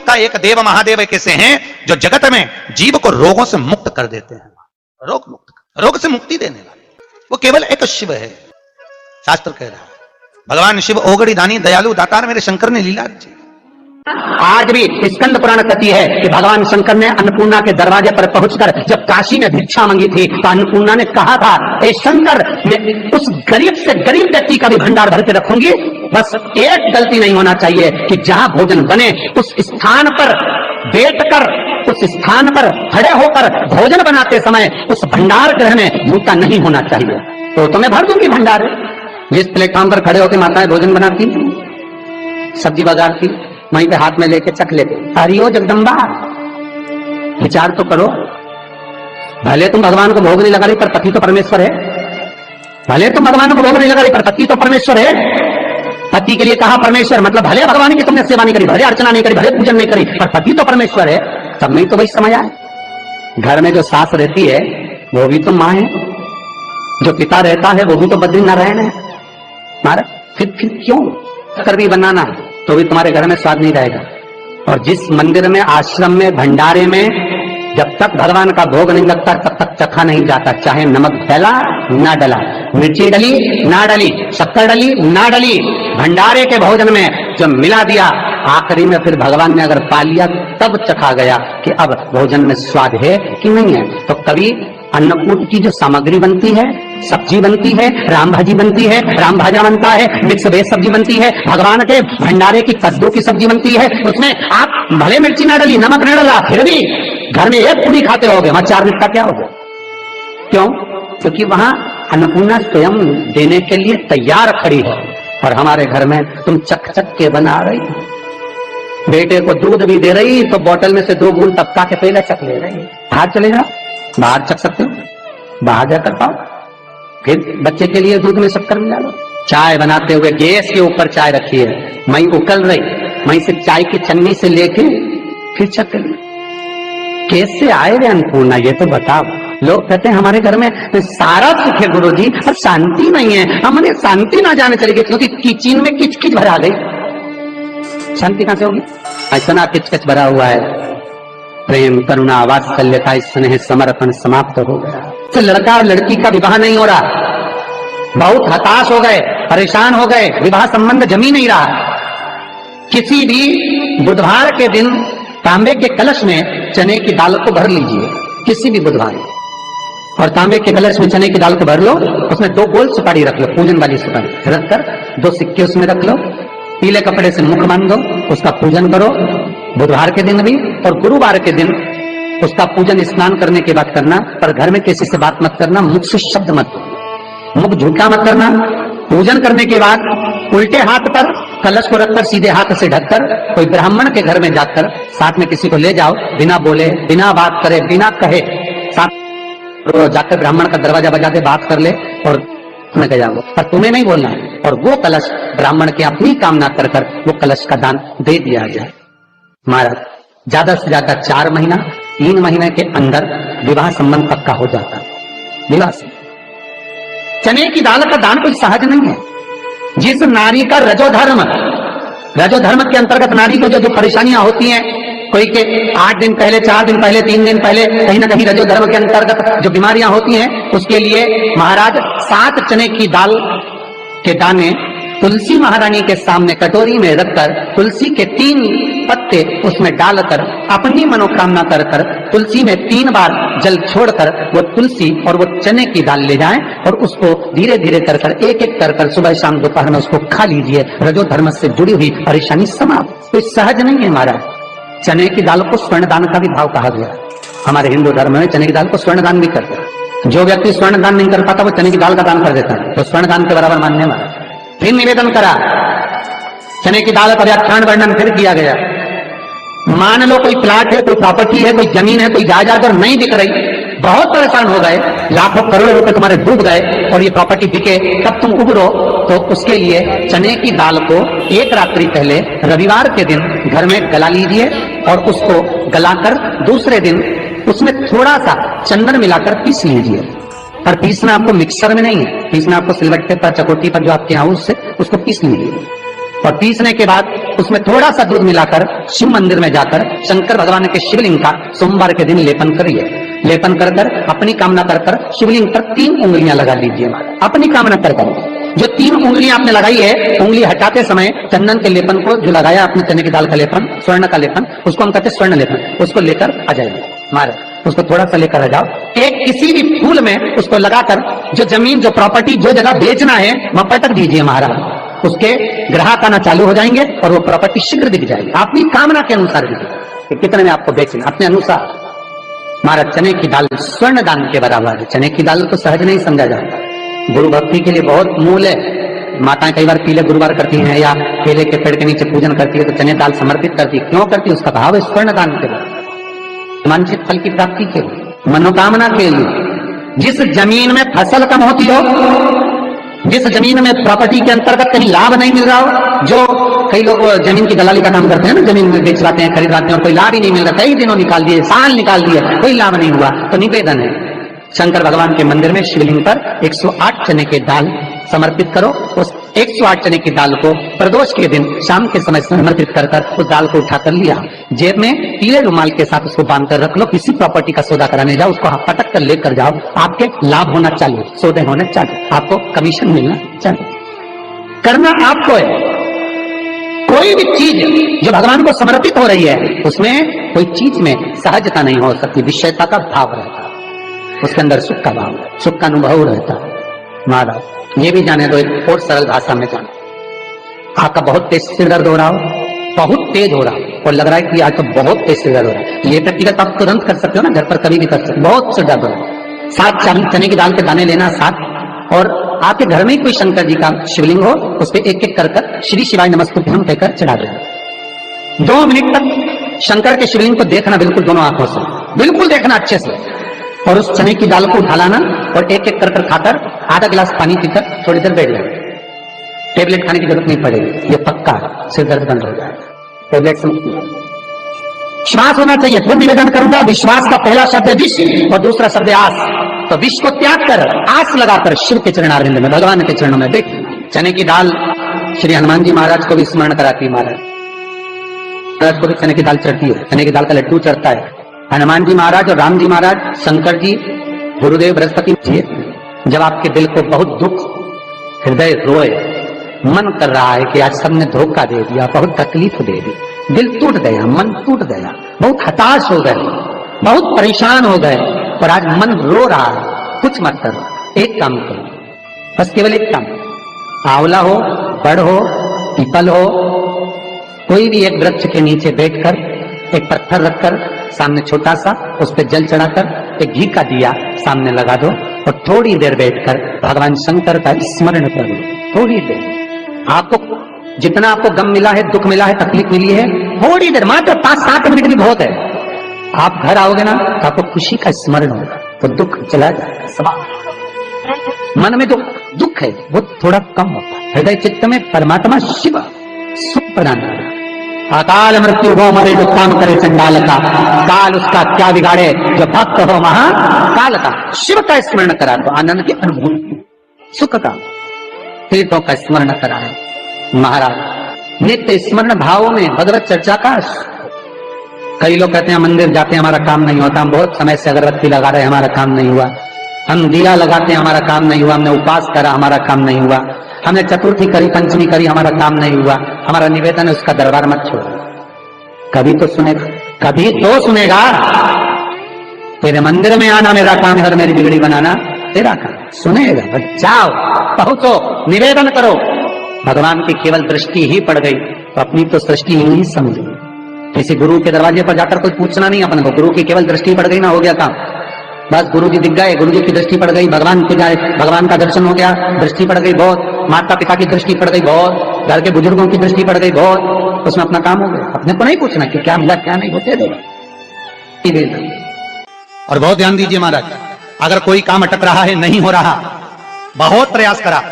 का एक देव महादेव कैसे हैं जो जगत में जीव को रोगों से मुक्त कर देते हैं, रोग से मुक्ति देने वाले, वो केवल एक शिव है। शास्त्र कह रहा है भगवान शिव ओगड़ी दानी दयालु दातार मेरे शंकर ने लीला रची। आज भी स्कंद पुराण कहती है कि भगवान शंकर ने अन्नपूर्णा के दरवाजे पर पहुंचकर जब काशी में भिक्षा मांगी थी तो अन्नपूर्णा ने कहा था, ए शंकर, मैं उस गरीब से गरीब व्यक्ति का भी भंडार भर के रखूंगी, बस एक गलती नहीं होना चाहिए कि जहां भोजन बने उस स्थान पर बैठकर, उस स्थान पर खड़े होकर भोजन बनाते समय उस भंडार गृह में जूता नहीं होना चाहिए। तो तुम्हें भर दूंगी भंडार। जिस प्लेटफॉर्म पर खड़े होकर माताएं भोजन बनाती, सब्जी बाजारती, वहीं पे हाथ में लेके चख लेते, हरिओ जगदम्बा, विचार तो करो। भले तुम भगवान को भोग नहीं लगा रही पर पति तो परमेश्वर है। भले तुम भगवान को भोग नहीं लगा रही पर पति तो परमेश्वर है। पति के लिए कहा परमेश्वर, मतलब भले भगवान की तुमने सेवा नहीं करी, भले अर्चना नहीं करी, भले पूजन नहीं करी, पर पति तो परमेश्वर है। तब नहीं तो वही समझ आए। घर में जो सास रहती है वो भी तो माँ है, जो पिता रहता है वो भी तो बद्रीनारायण है। महाराज फिर क्यों कर भी बनाना तो भी तुम्हारे घर में स्वाद नहीं रहेगा। और जिस मंदिर में, आश्रम में, भंडारे में जब तक भगवान का भोग नहीं लगता तब तक चखा नहीं जाता, चाहे नमक डला ना डला, मिर्ची डली ना डली, शक्कर डली ना डली, भंडारे के भोजन में जो मिला दिया आखिरी में फिर भगवान ने अगर पा लिया तब चखा गया कि अब भोजन में स्वाद है कि नहीं है। तो कभी अन्नकूट की जो सामग्री बनती है, सब्जी बनती है, राम भाजी बनती है, राम भाजा बनता है, मिक्स वेज सब्जी बनती है, भगवान के भंडारे की कद्दू की सब्जी बनती है, उसमें आप भले मिर्ची ना डली, नमक ना डला, फिर भी घर में एक पूरी खाते होगे, वहां 4 मिनट का क्या होगा? क्यों? क्योंकि वहां अन्नपूर्णा स्वयं देने के लिए तैयार खड़ी है। और हमारे घर में तुम चक चक के बना रही, बेटे को दूध भी दे रही तो बोतल में से 2 बूंद टपका के पहले चख ले रही। बाहर चले जाओ, बाहर चख सकते हो, बाहर जाकर पाओ, फिर बच्चे के लिए दूध में शक्कर मिला लो। चाय बनाते हुए गैस के ऊपर चाय रखी है, मई उकल रही, मई से चाय की छन्नी से लेके फिर चख ली। कैसे आए रे अन्नपूर्णा, ये तो बताओ। लोग कहते हैं हमारे घर में सारा सुख है गुरुजी, पर शांति नहीं है। हमने शांति ना जाने चली गई क्योंकि किचन में किच किच भरा गई। शांति कहां से होगी? ऐसा किच किच भरा हुआ है। प्रेम, करुणा, वात्सल्यता, स्नेह, समर्पण समाप्त हो गया। तो लड़का और लड़की का विवाह नहीं हो रहा, बहुत हताश हो गए, परेशान हो गए, विवाह संबंध जमी नहीं रहा। किसी भी बुधवार के दिन तांबे के कलश में चने की दाल को भर लीजिए, किसी भी बुधवार, और तांबे के कलश में चने की दाल को भर लो, उसमें 2 गोल सुपारी रख लो, पूजन वाली सुपारी रखकर 2 सिक्के उसमें रख लो, पीले कपड़े से मुख बांध दो, उसका पूजन करो बुधवार के दिन भी, और गुरुवार के दिन उसका पूजन स्नान करने के बाद करना। पर घर में किसी से बात मत करना, मुख से शब्द मत, मुख झूठा मत करना। पूजन करने के बाद उल्टे हाथ पर कलश को रखकर सीधे हाथ से ढककर कोई ब्राह्मण के घर में जाकर साथ में किसी को ले जाओ, बिना बोले, बिना बात करे, बिना कहे, साथ जाकर ब्राह्मण का दरवाजा बजा के बात कर ले और में जाओ, पर तुम्हें नहीं बोलना है। और वो कलश ब्राह्मण की अपनी कामना कर कर वो कलश का दान दे दिया जाए। महाराज ज्यादा से ज्यादा 4 महीना 3 महीने के अंदर विवाह संबंध पक्का हो जाता है। विवाह से चने की दाल का दान कोई सहज नहीं है। जिस नारी का रजोधर्म के अंतर्गत नारी को जो परेशानियां होती हैं, कोई के 8 दिन पहले, 4 दिन पहले, 3 दिन पहले कहीं ना कहीं रजोधर्म के अंतर्गत जो बीमारियां होती हैं, उसके लिए महाराज 7 चने की दाल के दाने तुलसी महारानी के सामने कटोरी में रखकर तुलसी के 3 पत्ते उसमें डालकर अपनी मनोकामना कर कर तुलसी में 3 बार जल छोड़कर वो तुलसी और वो चने की दाल ले जाएं और उसको धीरे धीरे कर कर एक एक कर कर सुबह शाम दोपहर में उसको खा लीजिए। रजोधर्म से जुड़ी हुई परेशानी समाप्त। कोई सहज नहीं है महाराज। चने की दाल को स्वर्ण दान का भी भाव कहा गया। हमारे हिंदू धर्म में चने की दाल को स्वर्ण दान भी करते हैं। जो व्यक्ति स्वर्ण दान नहीं कर पाता वो चने की दाल का दान कर देता है, तो स्वर्ण दान के बराबर मानने वाला। फिर निवेदन करा, चने की दाल का व्याख्यान वर्णन फिर किया गया। मान लो कोई प्लाट है, कोई प्रॉपर्टी है, कोई जमीन है, कोई जायदाद नहीं दिख रही, बहुत परेशान हो गए, लाखों करोड़ों रुपए तुम्हारे डूब गए और ये प्रॉपर्टी बिके, तब तुम उबरो, तो उसके लिए चने की दाल को 1 रात्रि पहले रविवार के दिन घर में गला लीजिए और उसको गलाकर दूसरे दिन उसमें थोड़ा सा चंदन मिलाकर पीस लीजिए। पर पीसना आपको मिक्सर में नहीं है, पीसना आपको सिलबट्टे पर, चकोटी पर जो आपके यहाँ उससे उसको पीस लीजिए और पीसने के बाद उसमें थोड़ा सा दूध मिलाकर शिव मंदिर में जाकर शंकर भगवान के शिवलिंग का सोमवार के दिन लेपन करिए। लेपन कर कर अपनी कामना कर कर शिवलिंग पर 3 उंगलियां लगा लीजिए। अपनी कामना कर कर जो 3 उंगलियां आपने लगाई है, उंगली हटाते समय चंदन के लेपन को जो लगाया अपने चने की दाल का लेपन, स्वर्ण का लेपन, उसको हम कहते हैं स्वर्ण लेपन, उसको लेकर आ जाइए। महाराज उसको थोड़ा सा लेकर आ जाओ, एक किसी भी फूल में उसको लगाकर जो जमीन जो प्रॉपर्टी जो जगह बेचना है वहां पटक दीजिए महाराज। उसके ग्राहक आना चालू हो जाएंगे और वो प्रॉपर्टी शीघ्र दिख जाएगी। अपनी कामना के अनुसार दिखेगी, कितने में आपको बेचना अपने अनुसार। महाराज चने की दाल स्वर्ण दान के बराबर है। चने की दाल तो सहज नहीं समझा जाता, गुरु भक्ति के लिए बहुत मूल है। माताएं कई बार पीले गुरुवार करती हैं या केले के पेड़ के नीचे पूजन करती है तो चने दाल समर्पित करती है। क्यों करती है? उसका भाव है स्वर्ण दान के बराबर, वांछित फल की प्राप्ति के लिए, मनोकामना के लिए। जिस जमीन में फसल कम होती हो, जिस जमीन में प्रॉपर्टी के अंतर्गत कहीं लाभ नहीं मिल रहा हो, जो कई लोग जमीन की दलाली का काम करते हैं ना, जमीन में बेच लाते हैं खरीद लाते हैं और कोई लाभ ही नहीं मिल रहा, कई दिनों निकाल दिए, साल निकाल दिए, कोई लाभ नहीं हुआ, तो निवेदन है शंकर भगवान के मंदिर में शिवलिंग पर 108 चने के दाल समर्पित करो। उस 108 चने की दाल को प्रदोष के दिन शाम के समय समर्पित कर कर उस दाल को उठाकर लिया, जेब में पीले रुमाल के साथ उसको बांध कर रख लो। किसी प्रॉपर्टी का सौदा कराने जाओ, उसको पटक कर लेकर जाओ, आपके लाभ होना चालू, सौदे होने चालू, आपको कमीशन मिलना चालू। करना आपको है। कोई भी चीज जो भगवान को समर्पित हो रही है उसमें कोई चीज में सहजता नहीं हो सकती, विषयता का भाव रहता है, उसके अंदर सुख का भाव, सुख का अनुभव रहता है। महाराज ये भी जाने दो, एक और सरल भाषा में जाने। आपका बहुत तेज सिर दर्द हो रहा हो, बहुत तेज हो रहा हो और लग रहा है कि आज तो बहुत तेज सिर दर्द हो रहा है, ये व्यक्तिगत आप तुरंत कर सकते हो ना, घर पर कभी भी कर सकते हो। बहुत सिर दर्द हो रहा है, 7 चने की दाल के दाने लेना 7, और आपके घर में ही कोई शंकर जी का शिवलिंग हो, उस पर एक एक कर कर श्री शिवाय नमस्तुभ्यम कहकर चढ़ा देना। 2 मिनट तक शंकर के शिवलिंग को देखना, बिल्कुल दोनों आंखों से बिल्कुल देखना अच्छे से, और उस चने की दाल को उठा लाना और एक एक कर कर खाकर आधा गिलास पानी पीकर थोड़ी देर बैठ जाए। टेबलेट खाने की जरूरत नहीं पड़ेगी, ये पक्का सिर दर्द बंद हो जाएगा। टेबलेट से विश्वास होना चाहिए। फिर निवेदन करूंगा, विश्वास का पहला शब्द है विश्व और दूसरा शब्द है आस। तो विश्व को त्याग कर आस लगाकर शिव के चरणारविंद में, भगवान के चरणों में बैठ। चने की दाल श्री हनुमान जी महाराज को भी स्मरण कराती है। महाराज को भी चने की दाल चढ़ती है, चने की दाल का लड्डू चढ़ता है। हनुमान जी महाराज और राम जी महाराज, शंकर जी, गुरुदेव बृहस्पति जी, जब आपके दिल को बहुत दुख, हृदय रोए, मन कर रहा है कि आज सबने धोखा दे दिया, बहुत तकलीफ दे दी, दिल टूट गया, मन टूट गया, बहुत हताश हो गए, बहुत परेशान हो गए और आज मन रो रहा है, कुछ मत करो, एक काम करो, बस केवल एक काम, आंवला हो, बड़ हो, पीपल हो, कोई भी एक वृक्ष के नीचे बैठकर एक पत्थर रखकर सामने छोटा सा, उस पर जल चढ़ाकर एक घी का दिया सामने लगा दो और थोड़ी देर बैठकर भगवान शंकर का स्मरण कर लो। थोड़ी देर, आपको जितना आपको गम मिला है, दुख मिला है, तकलीफ मिली है, थोड़ी देर, मात्र 5-7 मिनट भी बहुत है। आप घर आओगे ना तो आपको खुशी का स्मरण होगा, तो दुख चला जाएगा। सब मन में जो दुख है वो थोड़ा कम होता है। हृदय चित्त में परमात्मा शिव सुख प्रदान कर रहा है। अकाल मृत्यु हो मरे जो काम करे चंडाल का, काल उसका क्या बिगाड़े जो भक्त हो महाकाल का। शिव का स्मरण करा तो आनंद की अनुभूति, सुख का, तीर्थों का स्मरण करा है। महाराज नित्य स्मरण भावों में भगवत चर्चा का। कई लोग कहते हैं मंदिर जाते हैं हमारा काम नहीं होता, हम बहुत समय से अगरबत्ती लगा रहे हैं हमारा काम नहीं हुआ, हम दिया लगाते हैं हमारा काम नहीं हुआ, हमने उपास करा हमारा काम नहीं हुआ, हमने चतुर्थी करी, पंचमी करी, हमारा काम नहीं हुआ। हमारा निवेदन है उसका दरबार मत छोड़ो, कभी तो सुनेगा, कभी तो सुनेगा। तेरे मंदिर में आना मेरा काम है और मेरी बिगड़ी बनाना तेरा काम, सुनेगा। जाओ, पहुंचो, निवेदन करो। भगवान की केवल दृष्टि ही पड़ गई तो अपनी तो सृष्टि ही समझो। किसी गुरु के दरवाजे पर जाकर कोई पूछना नहीं अपने को, गुरु की केवल दृष्टि पड़ गई ना, हो गया काम। बस गुरु जी दिख गए, गुरु जी की दृष्टि पड़ गई, भगवान के जाए, भगवान का दर्शन हो गया, दृष्टि पड़ गई बहुत, माता पिता की दृष्टि पड़ गई बहुत, घर के बुजुर्गों की दृष्टि पड़ गई बहुत, उसमें अपना काम हो गया। अपने को नहीं पूछना कि क्या मिला क्या नहीं, होते देगा। और बहुत ध्यान दीजिए महाराज, अगर कोई काम अटक रहा है, नहीं हो रहा, बहुत प्रयास करा,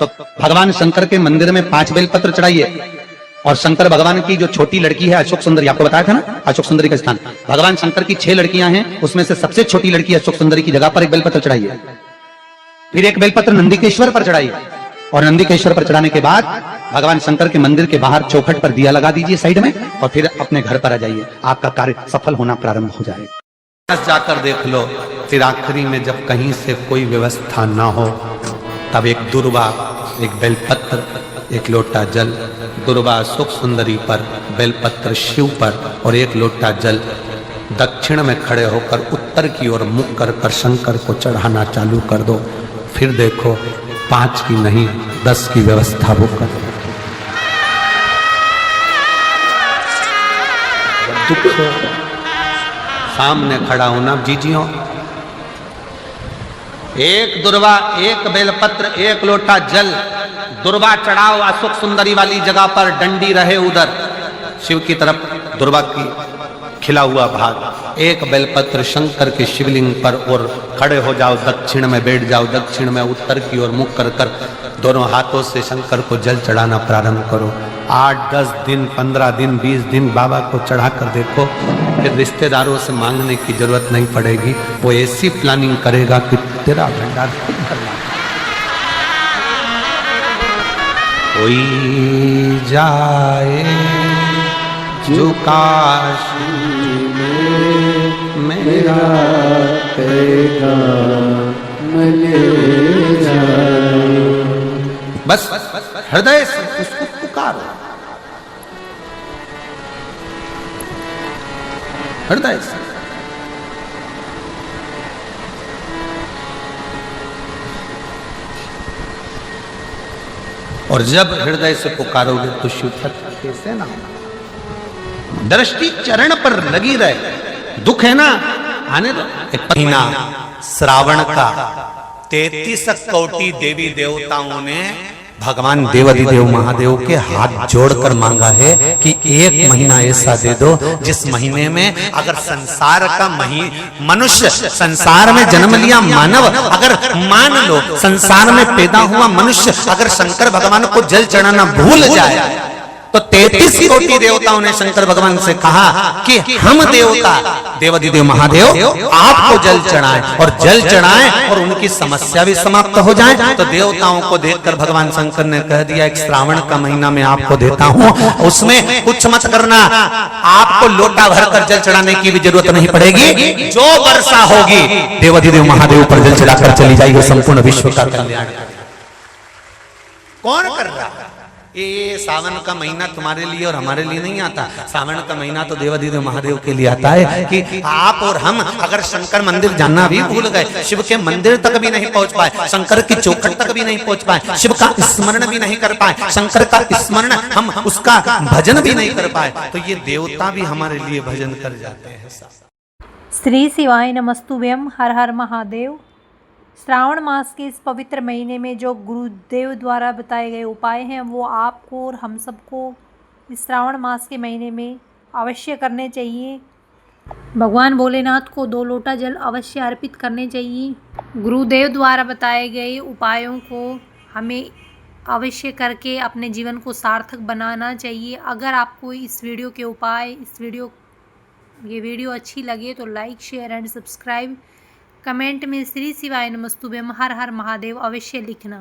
तो भगवान शंकर के मंदिर में 5 बेलपत्र चढ़ाइए। और शंकर भगवान की जो छोटी लड़की है अशोक सुंदरी, आपको बताया था ना अशोक सुंदरी का स्थान, भगवान शंकर की 6 लड़कियां हैं, उसमें से सबसे छोटी लड़की अशोक सुंदरी की जगह पर एक बेलपत्र चढ़ाइए। फिर एक बेलपत्र नंदिकेश्वर पर चढ़ाइए और नंदिकेश्वर पर चढ़ाने के बाद भगवान शंकर के मंदिर के बाहर चौखट पर दिया लगा दीजिए साइड में, और फिर अपने घर पर आ जाइए, आपका कार्य सफल होना प्रारंभ हो जाएगा। जाकर देख लो, फिर आखिरी में जब कहीं से कोई व्यवस्था ना हो, तब एक दुर्वा, एक बेलपत्र, एक लोटा जल, दुर्वा सुख सुंदरी पर, बेलपत्र शिव पर, और एक लोटा जल दक्षिण में खड़े होकर उत्तर की ओर मुख कर शंकर को चढ़ाना चालू कर दो। फिर देखो 5 की नहीं 10 की व्यवस्था वो कर। दुख सामने खड़ा होना जीजियों, एक दुर्वा, एक बेलपत्र, एक लोटा जल, दुर्वा चढ़ाओ असुख सुंदरी वाली जगह पर, डंडी रहे उधर शिव की तरफ, दुर्वा की खिला हुआ भाग, एक बेलपत्र शंकर के शिवलिंग पर, और खड़े हो जाओ, दक्षिण में बैठ जाओ, दक्षिण में उत्तर की ओर मुख कर दोनों हाथों से शंकर को जल चढ़ाना प्रारंभ करो। 8, 10 दिन, 15 दिन, 20 दिन बाबा को चढ़ा कर देखो, फिर रिश्तेदारों से मांगने की जरूरत नहीं पड़ेगी। वो ऐसी प्लानिंग करेगा कि तेरा भंडार खुद भरना। कोई जाए जो काशी में मेरा पैगाम ले जाए, बस हृदय से उसको पुकारो, हृदय से। और जब हृदय से पुकारोगे तो शिव कैसे ना, दृष्टि चरण पर लगी रहे, दुख है ना आने दो। महीना श्रावण का 33 कोटि देवी देवताओं ने भगवान देवाधिदेव महादेव के हाथ जोड़कर मांगा है कि एक महीना ऐसा दे दो जिस महीने में अगर संसार का मनुष्य, संसार में जन्म लिया मानव, अगर मान लो संसार में पैदा हुआ मनुष्य अगर शंकर भगवान को जल चढ़ाना भूल जाए, तो 33 कोटि देवताओं ने शंकर भगवान से कहा कि हम देवता देवाधिदेव महादेव आपको जल चढ़ाएं, और जल चढ़ाएं और उनकी समस्या भी समाप्त हो जाए। तो देवताओं को देखकर भगवान शंकर ने कह दिया, एक श्रावण का महीना मैं आपको देता हूं, उसमें कुछ मत करना, आपको लोटा भरकर जल चढ़ाने की भी जरूरत नहीं पड़ेगी, जो वर्षा होगी देवाधिदेव महादेव पर जल चढ़ाकर चली जाएगी, संपूर्ण विश्व का कल्याण। कौन कर रहा है ये? सावन का महीना तुम्हारे लिए और हमारे लिए नहीं आता, सावन का महीना तो देवाधिदेव महादेव के लिए आता है कि आप और हम अगर शंकर मंदिर जाना भी भूल गए, शिव के मंदिर तक भी नहीं पहुंच पाए, शंकर की चौखट तक भी नहीं पहुंच पाए, शिव का स्मरण भी नहीं कर पाए, शंकर का स्मरण हम उसका भजन भी नहीं कर पाए, तो ये देवता भी हमारे लिए भजन कर जाते हैं। श्री शिवाय नमस्तुभ्यम, हर हर महादेव। श्रावण मास के इस पवित्र महीने में जो गुरुदेव द्वारा बताए गए उपाय हैं वो आपको और हम सबको इस श्रावण मास के महीने में अवश्य करने चाहिए। भगवान भोलेनाथ को 2 लोटा जल अवश्य अर्पित करने चाहिए। गुरुदेव द्वारा बताए गए उपायों को हमें अवश्य करके अपने जीवन को सार्थक बनाना चाहिए। अगर आपको इस वीडियो के उपाय, ये वीडियो अच्छी लगे तो like, share and subscribe, comment में श्री शिवाय नमस्तुभ्यम, हर हर महादेव अवश्य लिखना।